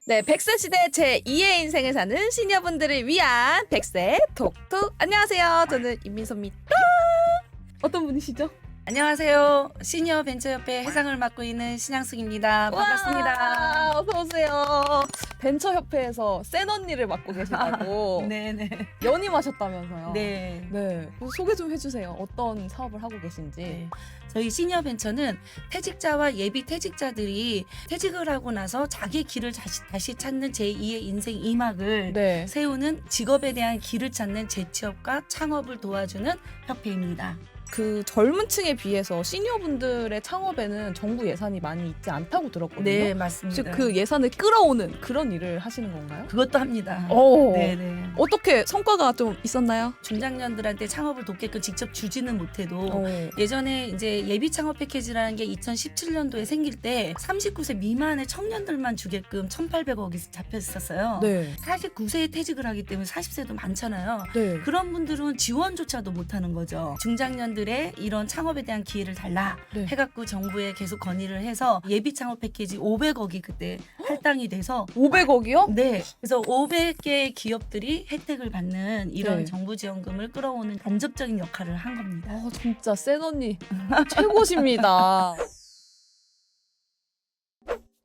네, 100세 시대 제2의 인생을 사는 시니어분들을 위한 100세 톡톡. 안녕하세요. 저는 임민소입니다. 어떤 분이시죠? 안녕하세요. 시니어 벤처협회 회장을 맡고 있는 신양숙입니다. 반갑습니다. 와, 어서 오세요. 벤처협회에서 센 언니를 맡고 계시다고. 네네. 연임하셨다면서요? 네. 네. 소개 좀 해주세요. 어떤 사업을 하고 계신지. 네. 저희 시니어 벤처는 퇴직자와 예비 퇴직자들이 퇴직을 하고 나서 자기의 길을 다시 찾는 제2의 인생 2막을 네. 세우는 직업에 대한 길을 찾는 재취업과 창업을 도와주는 협회입니다. 그 젊은 층에 비해서 시니어분들의 창업에는 정부 예산이 많이 있지 않다고 들었거든요. 네, 혹시 맞습니다. 그 예산을 끌어오는 그런 일을 하시는 건가요? 그것도 합니다. 오. 네네. 어떻게 성과가 좀 있었나요? 중장년들한테 창업을 돕게끔 직접 주지는 못해도 네. 예전에 이제 예비 창업 패키지라는 게 2017년도에 생길 때 39세 미만의 청년들만 주게끔 1,800억이 잡혀 있었어요. 네. 49세에 퇴직을 하기 때문에 40세도 많잖아요. 네. 그런 분들은 지원조차도 못하는 거죠. 중장년들의 이런 창업에 대한 기회를 달라 네. 해갖고 정부에 계속 건의를 해서 예비 창업 패키지 500억이 그때 할당이 돼서 500억이요? 네. 그래서 500개의 기업들이 혜택을 받는 이런 네. 정부 지원금을 끌어오는 간접적인 역할을 한 겁니다. 진짜 센 언니 최고십니다.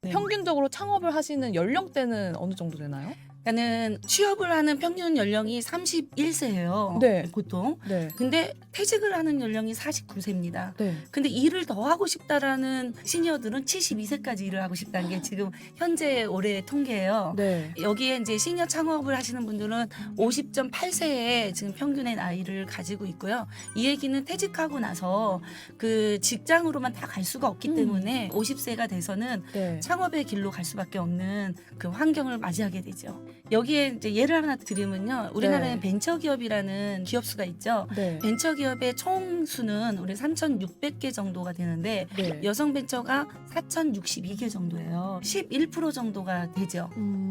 네. 평균적으로 창업을 하시는 연령대는 어느 정도 되나요? 그러니까는 취업을 하는 평균 연령이 31세예요. 네. 보통. 네. 근데 퇴직을 하는 연령이 49세입니다. 네. 근데 일을 더 하고 싶다라는 시니어들은 72세까지 일을 하고 싶다는 게 지금 현재 올해 통계예요. 네. 여기에 이제 시니어 창업을 하시는 분들은 50.8세에 지금 평균의 나이를 가지고 있고요. 이 얘기는 퇴직하고 나서 그 직장으로만 다 갈 수가 없기 때문에 50세가 돼서는 네. 창업의 길로 갈 수밖에 없는 그 환경을 맞이하게 되죠. 여기에 이제 예를 하나 드리면요. 우리나라에 네. 벤처기업이라는 기업수가 있죠. 네. 벤처기업의 총 수는 우리 3,600개 정도가 되는데 네. 여성 벤처가 4,062개 정도예요. 11% 정도가 되죠.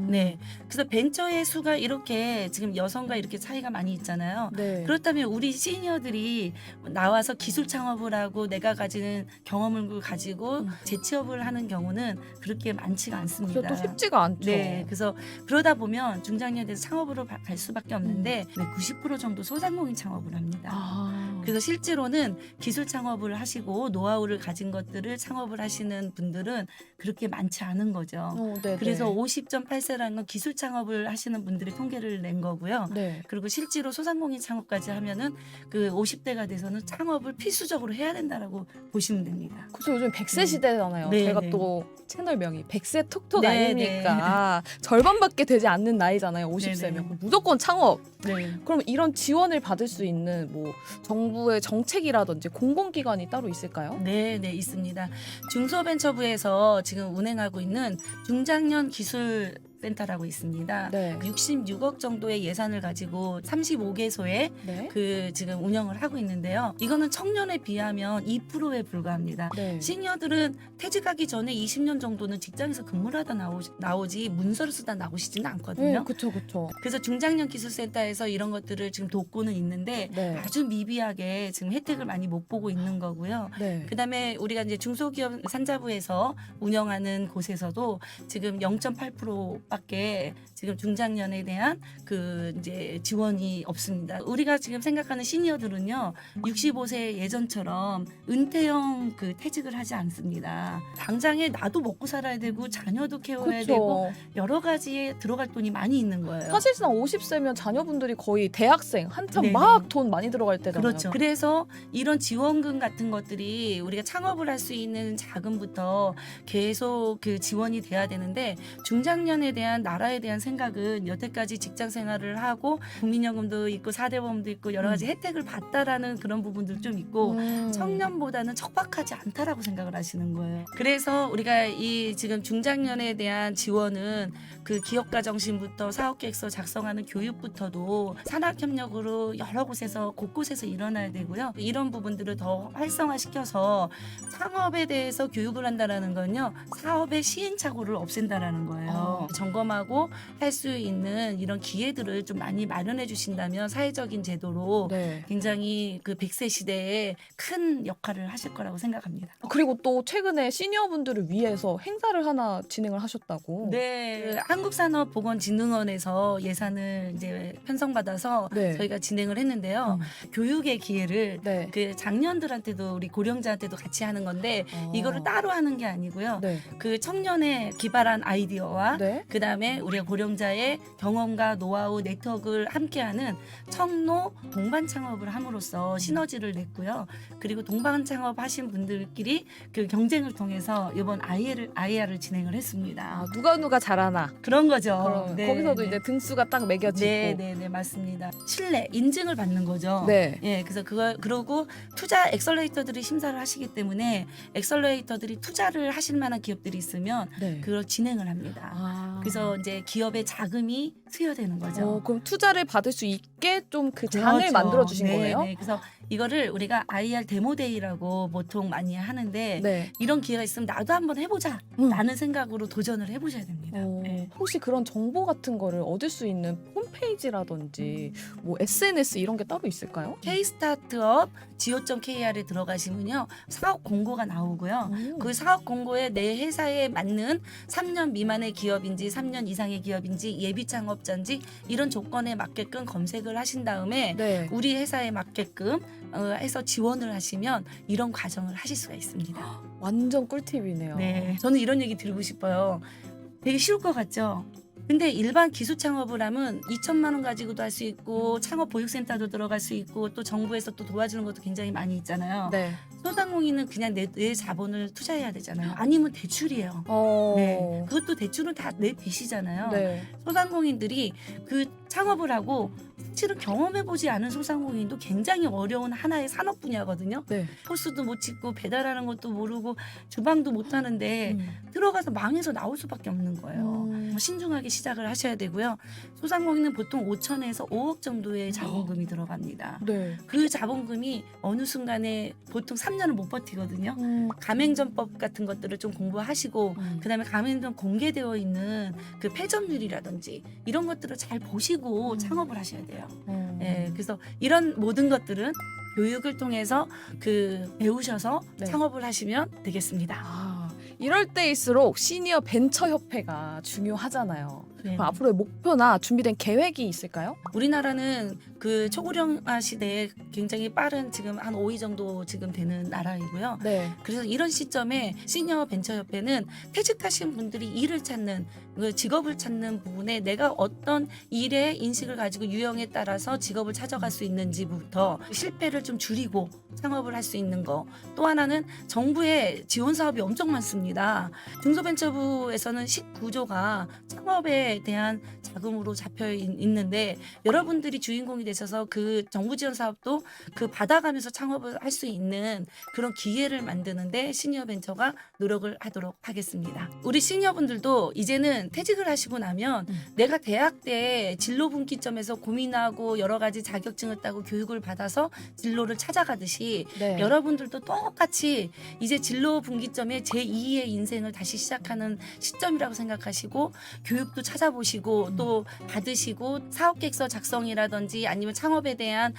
네. 그래서 벤처의 수가 이렇게 지금 여성과 이렇게 차이가 많이 있잖아요. 네. 그렇다면 우리 시니어들이 나와서 기술 창업을 하고 내가 가지는 경험을 가지고 재취업을 하는 경우는 그렇게 많지가 않습니다. 또 쉽지가 않죠. 네, 그래서 그러다 보면 중장년에 대해서 창업으로 갈 수밖에 없는데 90% 정도 소상공인 창업을 합니다. 아. 그래서 실제로는 기술 창업을 하시고 노하우를 가진 것들을 창업을 하시는 분들은 그렇게 많지 않은 거죠. 네. 그래서 50.8세라는 건 기술 창업을 하시는 분들의 통계를 낸 거고요. 네. 그리고 실제로 소상공인 창업까지 하면은 그 50대가 돼서는 창업을 필수적으로 해야 된다라고 보시면 됩니다. 그래서 요즘 100세 시대잖아요. 네, 제가 네. 또 채널명이 100세 톡톡 네, 아닙니까? 절반밖에 되지 않는 나이잖아요. 50세면. 네, 네. 무조건 창업. 네. 그럼 이런 지원을 받을 수 있는 뭐 정부의 정책이라든지 공공기관이 따로 있을까요? 네, 네, 있습니다. 중소벤처부에서 지금 운행하고 있는 중장년 기술 센터라고 있습니다. 네. 66억 정도의 예산을 가지고 35개소에 네. 그 지금 운영을 하고 있는데요. 이거는 청년에 비하면 2%에 불과합니다. 네. 시니어들은 퇴직하기 전에 20년 정도는 직장에서 근무를 하다 나오지 문서를 쓰다 나오시지는 않거든요. 그쵸. 그래서 중장년 기술센터에서 이런 것들을 지금 돕고는 있는데 네. 아주 미비하게 지금 혜택을 많이 못 보고 있는 거고요. 네. 그다음에 우리가 이제 중소기업 산자부에서 운영하는 곳에서도 지금 0.8%밖에 지금 중장년에 대한 그 이제 지원이 없습니다. 우리가 지금 생각하는 시니어들은요, 65세 예전처럼 은퇴형 그 퇴직을 하지 않습니다. 당장에 나도 먹고 살아야 되고 자녀도 케어해야 되고 그쵸. 여러 가지에 들어갈 돈이 많이 있는 거예요. 사실상 50세면 자녀분들이 거의 대학생 한참 네네. 막 돈 많이 들어갈 때잖아요. 그렇죠. 그래서 이런 지원금 같은 것들이 우리가 창업을 할 수 있는 자금부터 계속 그 지원이 돼야 되는데 중장년에 대한 나라에 대한 생각은 여태까지 직장 생활을 하고 국민연금도 있고 4대 보험도 있고 여러 가지 혜택을 받다라는 그런 부분들 좀 있고 청년보다는 척박하지 않다라고 생각을 하시는 거예요. 그래서 우리가 이 지금 중장년에 대한 지원은 그 기업가 정신부터 사업계획서 작성하는 교육부터도 산학협력으로 여러 곳에서 곳곳에서 일어나야 되고요. 이런 부분들을 더 활성화시켜서 창업에 대해서 교육을 한다라는 건요, 사업의 시행착오를 없앤다라는 거예요. 정부 점검하고 할 수 있는 이런 기회들을 좀 많이 마련해 주신다면 사회적인 제도로 네. 굉장히 그 100세 시대에 큰 역할을 하실 거라고 생각합니다. 그리고 또 최근에 시니어분들을 위해서 행사를 하나 진행을 하셨다고. 네, 그 한국산업보건진흥원에서 예산을 이제 편성받아서 네. 저희가 진행을 했는데요. 교육의 기회를 네. 그 장년들한테도 우리 고령자한테도 같이 하는 건데 이거를 따로 하는 게 아니고요. 네. 그 청년의 기발한 아이디어와 네. 그 다음에 우리가 고령자의 경험과 노하우 네트워크를 함께하는 청노 동반 창업을 함으로써 시너지를 냈고요. 그리고 동반 창업 하신 분들끼리 그 경쟁을 통해서 이번 IR을 진행을 했습니다. 아, 누가 잘하나. 그런 거죠. 그럼 네, 거기서도 네. 이제 등수가 딱 매겨지고. 네, 맞습니다. 신뢰, 인증을 받는 거죠. 네. 예, 그래서 그러고 투자 엑셀러레이터들이 심사를 하시기 때문에 엑셀러레이터들이 투자를 하실 만한 기업들이 있으면 네. 그걸 진행을 합니다. 아. 그래서 이제 기업의 자금이 수여되는 거죠. 그럼 투자를 받을 수 있게 좀 그 장을 그렇죠. 만들어 주신 네, 거예요? 네. 그래서 이거를 우리가 IR 데모데이라고 보통 많이 하는데 네. 이런 기회가 있으면 나도 한번 해보자 라는 생각으로 도전을 해보셔야 됩니다. 네. 혹시 그런 정보 같은 거를 얻을 수 있는 홈페이지라든지 뭐 SNS 이런 게 따로 있을까요? K-스타트업 go.kr에 들어가시면요 사업 공고가 나오고요. 그 사업 공고에 내 회사에 맞는 3년 미만의 기업인지 3년 이상의 기업인지 예비 창업자인지 이런 조건에 맞게끔 검색을 하신 다음에 네. 우리 회사에 맞게끔 해서 지원을 하시면 이런 과정을 하실 수가 있습니다. 완전 꿀팁이네요. 네, 저는 이런 얘기 드리고 싶어요. 되게 쉬울 것 같죠? 근데 일반 기술 창업을 하면 2천만 원 가지고도 할 수 있고 창업 보육센터도 들어갈 수 있고 또 정부에서 또 도와주는 것도 굉장히 많이 있잖아요. 네. 소상공인은 그냥 내 자본을 투자해야 되잖아요. 아니면 대출이에요. 네, 그것도 대출은 다 내 빚이잖아요. 네. 소상공인들이 그 창업을 하고 실은 경험해보지 않은 소상공인도 굉장히 어려운 하나의 산업 분야거든요. 네. 포스도 못 짓고 배달하는 것도 모르고 주방도 못 하는데 들어가서 망해서 나올 수밖에 없는 거예요. 신중하게 시작을 하셔야 되고요. 소상공인은 보통 5천에서 5억 정도의 자본금이 들어갑니다. 네. 그 자본금이 어느 순간에 보통 3년을 못 버티거든요. 가맹점법 같은 것들을 좀 공부하시고 그다음에 가맹점 공개되어 있는 그 폐점률이라든지 이런 것들을 잘 보시고 창업을 하셔야 돼요. 예, 그래서 이런 모든 것들은 교육을 통해서 그 배우셔서 네. 창업을 하시면 되겠습니다. 이럴 때일수록 시니어 벤처 협회가 중요하잖아요. 네. 그럼 앞으로의 목표나 준비된 계획이 있을까요? 우리나라는 그 초고령화 시대에 굉장히 빠른 지금 한 5위 정도 지금 되는 나라이고요. 네. 그래서 이런 시점에 시니어 벤처협회는 퇴직하신 분들이 일을 찾는 그 직업을 찾는 부분에 내가 어떤 일의 인식을 가지고 유형에 따라서 직업을 찾아갈 수 있는지부터 실패를 좀 줄이고 창업을 할 수 있는 거. 또 하나는 정부의 지원 사업이 엄청 많습니다. 중소벤처부에서는 19조가 창업에 대한 자금으로 잡혀 있는데 여러분들이 주인공이 되셔서 그 정부 지원 사업도 그 받아가면서 창업을 할 수 있는 그런 기회를 만드는데 시니어 벤처가 노력을 하도록 하겠습니다. 우리 시니어분들도 이제는 퇴직을 하시고 나면 내가 대학 때 진로 분기점에서 고민하고 여러 가지 자격증을 따고 교육을 받아서 진로를 찾아가듯이 네. 여러분들도 똑같이 이제 진로 분기점에 제2의 인생을 다시 시작하는 시점이라고 생각하시고 교육도 찾아보시고 또 받으시고 사업계획서 작성이라든지 아니면 창업에 대한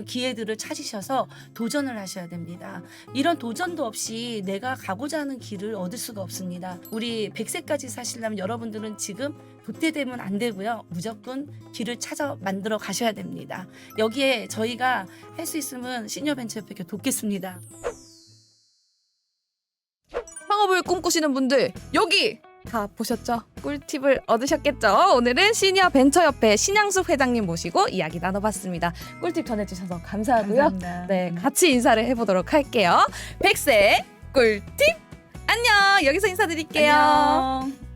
기회들을 찾으셔서 도전을 하셔야 됩니다. 이런 도전도 없이 내가 가고자 하는 길을 얻을 수가 없습니다. 우리 100세까지 사시려면 여러분들은 지금 도태되면 안 되고요. 무조건 길을 찾아 만들어 가셔야 됩니다. 여기에 저희가 할 수 있으면 시니어벤처협회 돕겠습니다. 창업을 꿈꾸시는 분들 여기 다 보셨죠? 꿀팁을 얻으셨겠죠? 오늘은 시니어 벤처협회 신양숙 회장님 모시고 이야기 나눠봤습니다. 꿀팁 전해주셔서 감사하고요. 감사합니다. 네, 같이 인사를 해보도록 할게요. 100세 꿀팁 안녕. 여기서 인사드릴게요. 안녕.